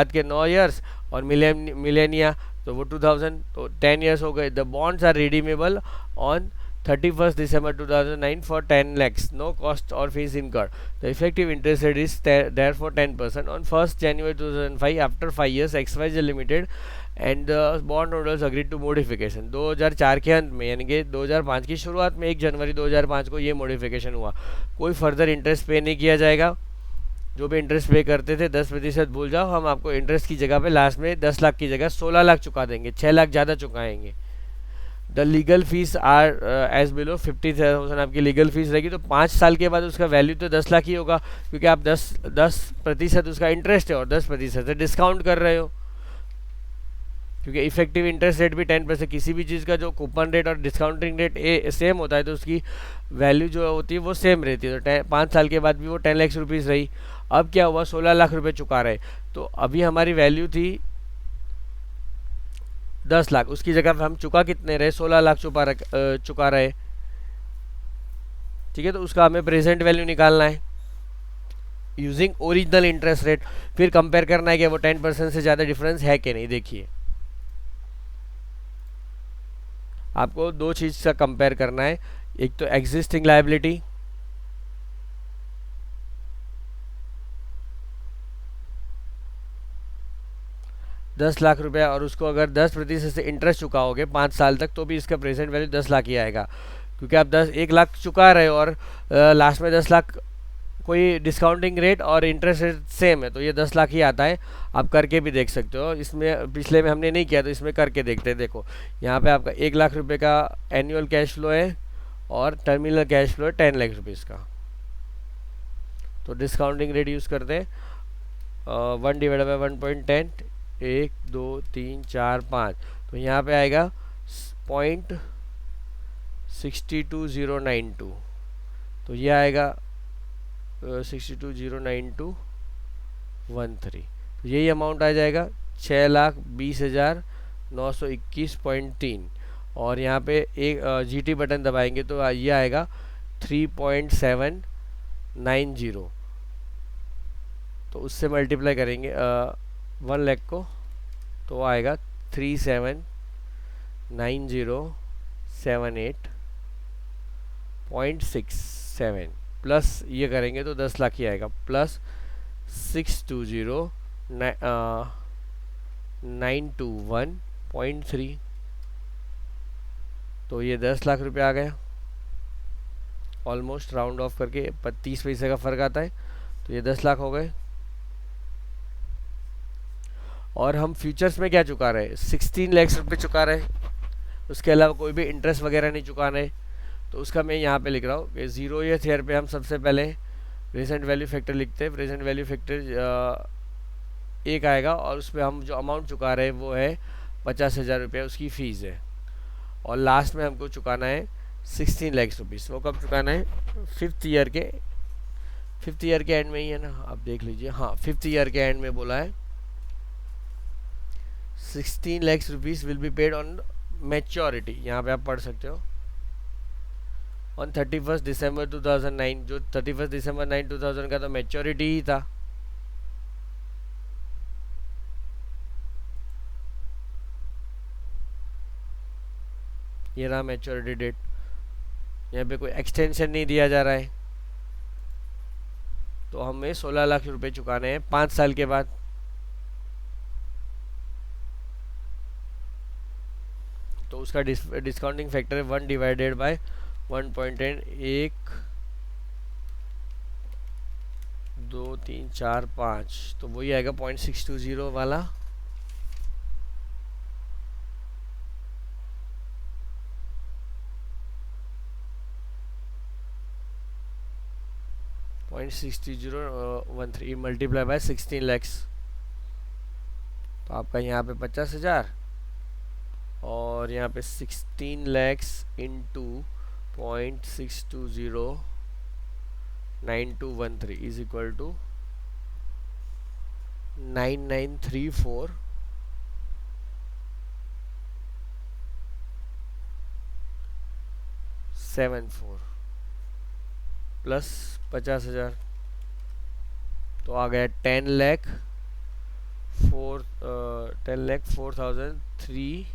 के 9 ईयर्स और मिलेनिया तो वो 2000, तो 10 ईयर्स हो गए। The bonds are redeemable on 31st December 2009 for 10 lakhs, no cost or fees incurred. The effective interest rate is therefore 10%. On 1st January 2005, after 5 years, XYZ Limited and the bondholders agreed to modification. 2004 के अंत में यानी कि 2005 की शुरुआत में 1 जनवरी 2005 को ये मॉडिफिकेशन हुआ। कोई फर्दर इंटरेस्ट पे नहीं किया जाएगा। जो भी इंटरेस्ट पे करते थे 10% भूल जाओ, हम आपको इंटरेस्ट की जगह पे लास्ट में 10 लाख की जगह 16 लाख चुका देंगे, 6 लाख ज़्यादा चुकाएंगे। The legal fees are as below 50,000 आपकी लीगल फीस रहेगी। तो 5 साल के बाद उसका वैल्यू तो 10 लाख ही होगा, क्योंकि आप 10% उसका इंटरेस्ट है और 10% से डिस्काउंट कर रहे हो। क्योंकि इफेक्टिव इंटरेस्ट रेट भी 10%, किसी भी चीज़ का जो कूपन रेट और डिस्काउंटिंग रेट सेम होता है तो उसकी वैल्यू जो होती है वो सेम रहती है। तो 5 साल के बाद भी वो 10 लाख रुपीज़ रही। अब क्या हुआ, 16 लाख रुपये चुका रहे। तो अभी हमारी वैल्यू थी 10 लाख, उसकी जगह पे हम चुका कितने रहे, 16 लाख चुका रहे। ठीक है, तो उसका हमें प्रेजेंट वैल्यू निकालना है यूजिंग ओरिजिनल इंटरेस्ट रेट। फिर कंपेयर करना है कि वो 10% से ज़्यादा डिफरेंस है कि नहीं। देखिए आपको 2 चीज़ का कंपेयर करना है। एक तो एग्जिस्टिंग लायबिलिटी, दस लाख रुपया, और उसको अगर 10% से इंटरेस्ट चुकाओगे 5 साल तक तो भी इसका प्रेजेंट वैल्यू 10 लाख ही आएगा। क्योंकि आप 1 लाख चुका रहे हो और लास्ट में 10 लाख कोई डिस्काउंटिंग रेट और इंटरेस्ट रेट सेम है, तो ये 10 लाख ही आता है। आप करके भी देख सकते हो। इसमें पिछले में हमने नहीं किया तो इसमें करके देखते हैं। देखो यहाँ पे आपका 1 लाख रुपए का एनुअल कैश फ्लो है और टर्मिनल कैश फ्लो है 10 लाख रुपीज़ का। तो डिस्काउंटिंग रेट यूज़ करते हैं 1 डिवाइड बाई 1.10, 1 2 3 4 5, तो यहाँ पे आएगा 0.62092। तो ये आएगा 62,09213। तो यही अमाउंट आ जाएगा 6,20,921.3। और यहाँ पे एक GT बटन दबाएंगे तो ये आएगा 3.790। तो उससे मल्टीप्लाई करेंगे 1 लाख को तो आएगा 379078.67 प्लस ये करेंगे तो 10 लाख ही आएगा, प्लस 620,921.3। तो ये 10 लाख रुपए आ गया। ऑलमोस्ट राउंड ऑफ करके 30 पैसे का फ़र्क आता है, तो ये 10 लाख हो गए। और हम फ्यूचर्स में क्या चुका रहे हैं, 16 लाख रुपए चुका रहे हैं। उसके अलावा कोई भी इंटरेस्ट वगैरह नहीं चुका रहे। तो उसका मैं यहाँ पे लिख रहा हूँ कि 0 ईयर पे हम सबसे पहले प्रेजेंट वैल्यू फैक्टर लिखते हैं। प्रेजेंट वैल्यू फैक्टर 1 आएगा और उस पर हम जो अमाउंट चुका रहे हैं वो है 50,000 रुपये, उसकी फ़ीस है। और लास्ट में हमको चुकाना है 16 लाख रुपीज़। वो कब चुकाना है, 5th ईयर के एंड में ही है ना, आप देख लीजिए। हाँ 5th ईयर के एंड में बोला है 16 lakh rupees will be paid on maturity. यहाँ पे आप पढ़ सकते हो ऑन 31 दिसंबर 2009। जो 31 दिसंबर 2000 का तो मैच्योरिटी ही था। ये रहा मैच्योरिटी डेट। यहाँ पे कोई एक्सटेंशन नहीं दिया जा रहा है। तो हमें 16 लाख रुपए चुकाने हैं 5 साल के बाद। तो उसका डिस्काउंटिंग फैक्टर है 1 डिवाइडेड बाय 1.10, 1 2 3 4 5, तो वही आएगा 0.620 वाला। .62013 मल्टीप्लाई बाय 16 लैक्स। तो आपका यहाँ पे 50,000 और यहाँ पे 16 lakhs into 0.6209213 is equal to 993474 plus 50,000 तो आ गया 10,43,474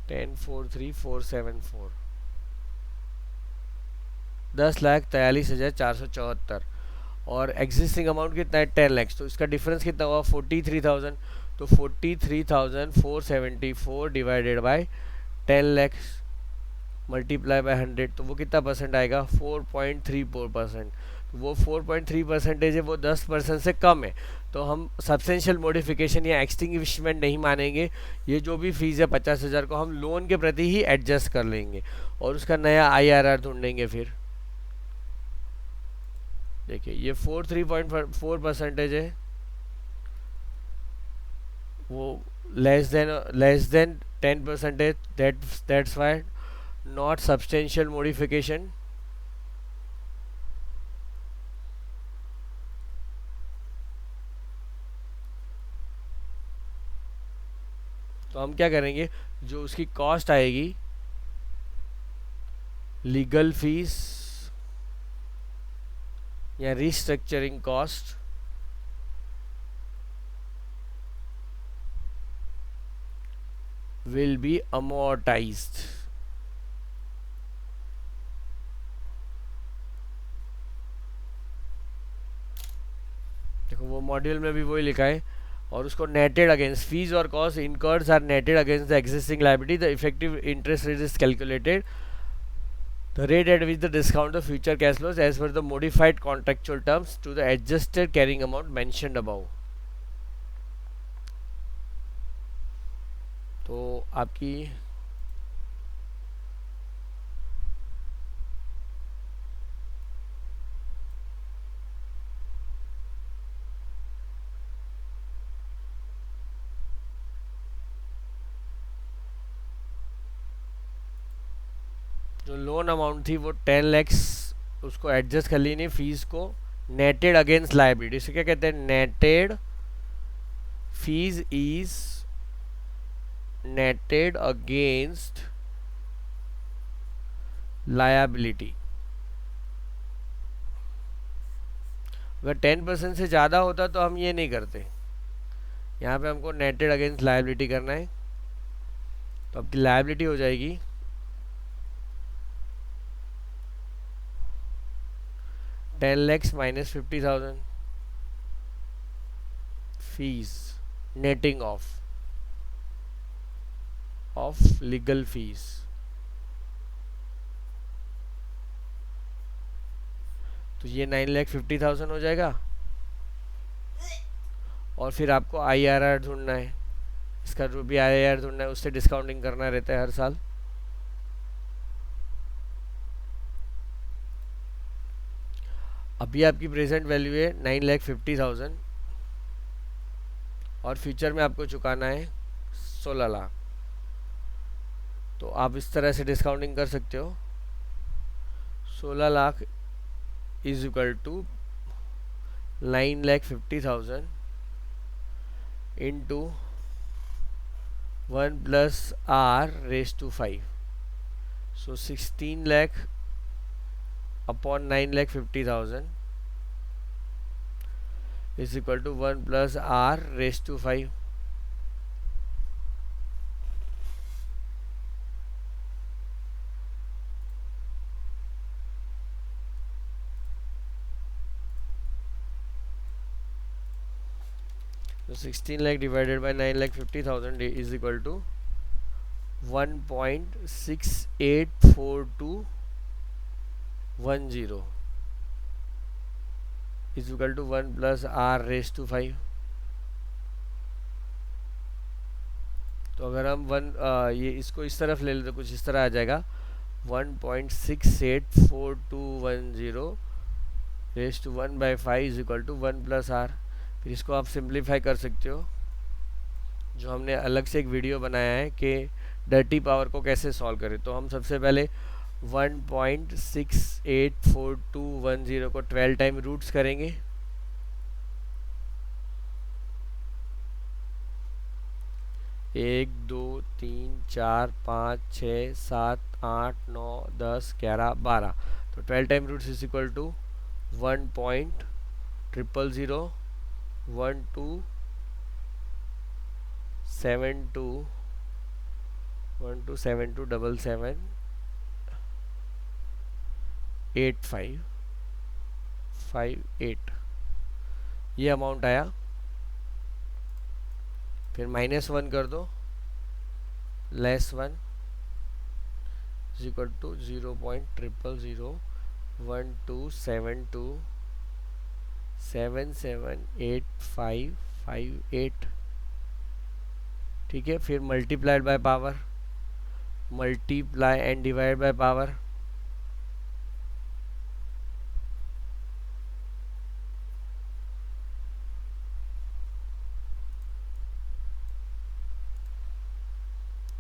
10,43,474 और एग्जिस्टिंग अमाउंट कितना है 10 लाख तो इसका डिफरेंस कितना हुआ 43,000 तो 43,474 divided by 10 lakh multiply by 100 तो वो कितना परसेंट आएगा 4.34%। तो वो 4.3% है वो 10% से कम है तो हम सब्सटेंशियल मॉडिफिकेशन या एक्सटिंग्विशमेंट नहीं मानेंगे। ये जो भी फीस है 50,000 को हम लोन के प्रति ही एडजस्ट कर लेंगे और उसका नया IRR ढूंढेंगे। फिर देखिए ये 43.4% है वो लेस देन 10% है that's why not substantial modification. तो हम क्या करेंगे जो उसकी कॉस्ट आएगी लीगल फीस या restructuring cost will be amortized। देखो वो मॉड्यूल में भी वही लिखा है और उसको नेटेड अगेंस्ट फीस और cost incurs are netted against the existing liability the effective interest rate is calculated the rate at which the discount the future cash flows as per the modified contractual terms to the adjusted carrying amount mentioned above। तो आपकी जो लोन अमाउंट थी वो 10 लैक्स उसको एडजस्ट कर लेनी फीस को नेटेड अगेंस्ट लायबिलिटी। इसे क्या कहते हैं नेटेड फीस इज नेटेड अगेंस्ट लायबिलिटी। अगर 10% से ज़्यादा होता तो हम ये नहीं करते, यहाँ पे हमको नेटेड अगेंस्ट लायबिलिटी करना है। तो आपकी लायबिलिटी हो जाएगी 10 lakhs minus 50,000 fees netting of legal fees। तो ये 9,50,000 हो जाएगा और फिर आपको IRR ढूंढना है। इसका जो भी IRR ढूंढना है उससे डिस्काउंटिंग करना रहता है हर साल। अभी आपकी प्रेजेंट वैल्यू है 9,50,000 और फ्यूचर में आपको चुकाना है 16 लाख। तो आप इस तरह से डिस्काउंटिंग कर सकते हो 16 lakh is equal to 9,50,000 into 1 plus R raise to 5 so 16 lakh upon 9,50,000 is equal to 1 plus R raised to 5। So 16 lakh divided by 9,50,000 is equal to 1.684210 is equal to 1 plus R raised to 5। तो अगर हम ये इसको इस तरफ ले लें तो कुछ इस तरह आ जाएगा 1.684210 raise to 1 by 5 is equal to 1 plus R। फिर इसको आप सिंप्लीफाई कर सकते हो, जो हमने अलग से एक वीडियो बनाया है कि डर्टी पावर को कैसे सॉल्व करें। तो हम सबसे पहले 1.684210 को 12 टाइम रूट्स करेंगे। एक, दो, तीन, चार, 5, 6, 7, 8, 9, 10, 11, 12। तो 12 time roots is equal to 1.1272 ये अमाउंट आया। फिर -1 कर दो, -1 इज इक्वल टू 0.001272778558। ठीक है, फिर multiplied by power, multiply and divide by power.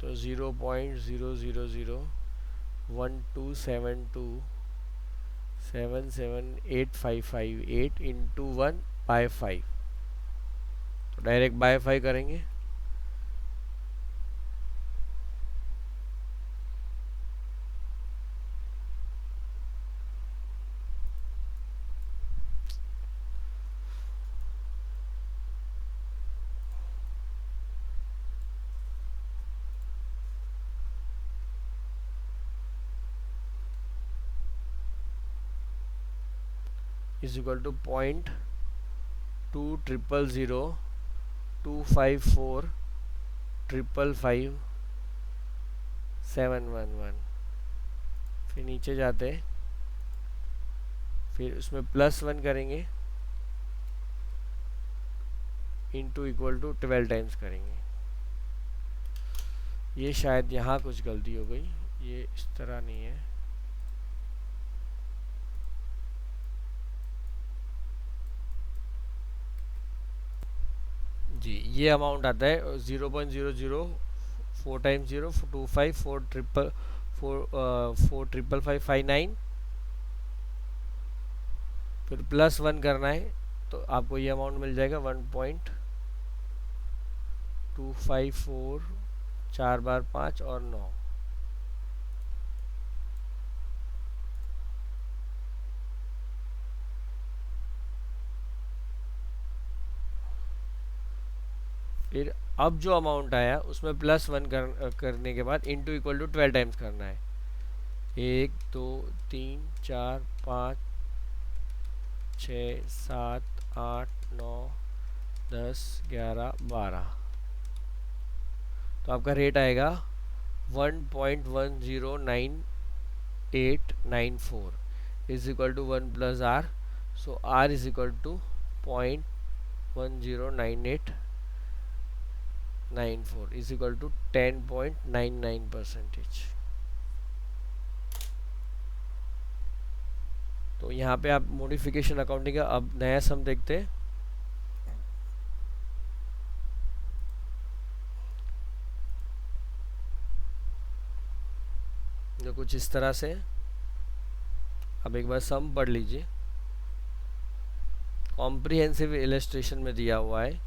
तो 0.001272778558 इंटू 1/5। तो डायरेक्ट बाय 5 करेंगे। Is equal to 0.2000554555711। फिर नीचे जाते हैं, फिर उसमें +1 करेंगे, इंटू इक्वल टू 12 टाइम्स करेंगे। ये शायद यहाँ कुछ गलती हो गई, ये इस तरह नहीं है। जी, ये अमाउंट आता है 0.00 4 टाइम्स 0 25 45559। फिर +1 करना है, तो आपको ये अमाउंट मिल जाएगा 1.254 4 बार 5 और 9। फिर अब जो अमाउंट आया उसमें +1 करने के बाद इंटू इक्वल टू 12 टाइम्स करना है। 1, 2, 3, 4, 5, 6, 7, 8, 9, 10, 11, 12। तो आपका रेट आएगा 1.109894 is equal to 1 plus R. So R is equal to 0.109894 is equal to 10.99%। तो यहाँ पे आप मॉडिफिकेशन अकाउंटिंग का अब नया सम देखते हैं। जो कुछ इस तरह से, अब एक बार सम पढ़ लीजिए। कॉम्प्रिहेंसिव इलस्ट्रेशन में दिया हुआ है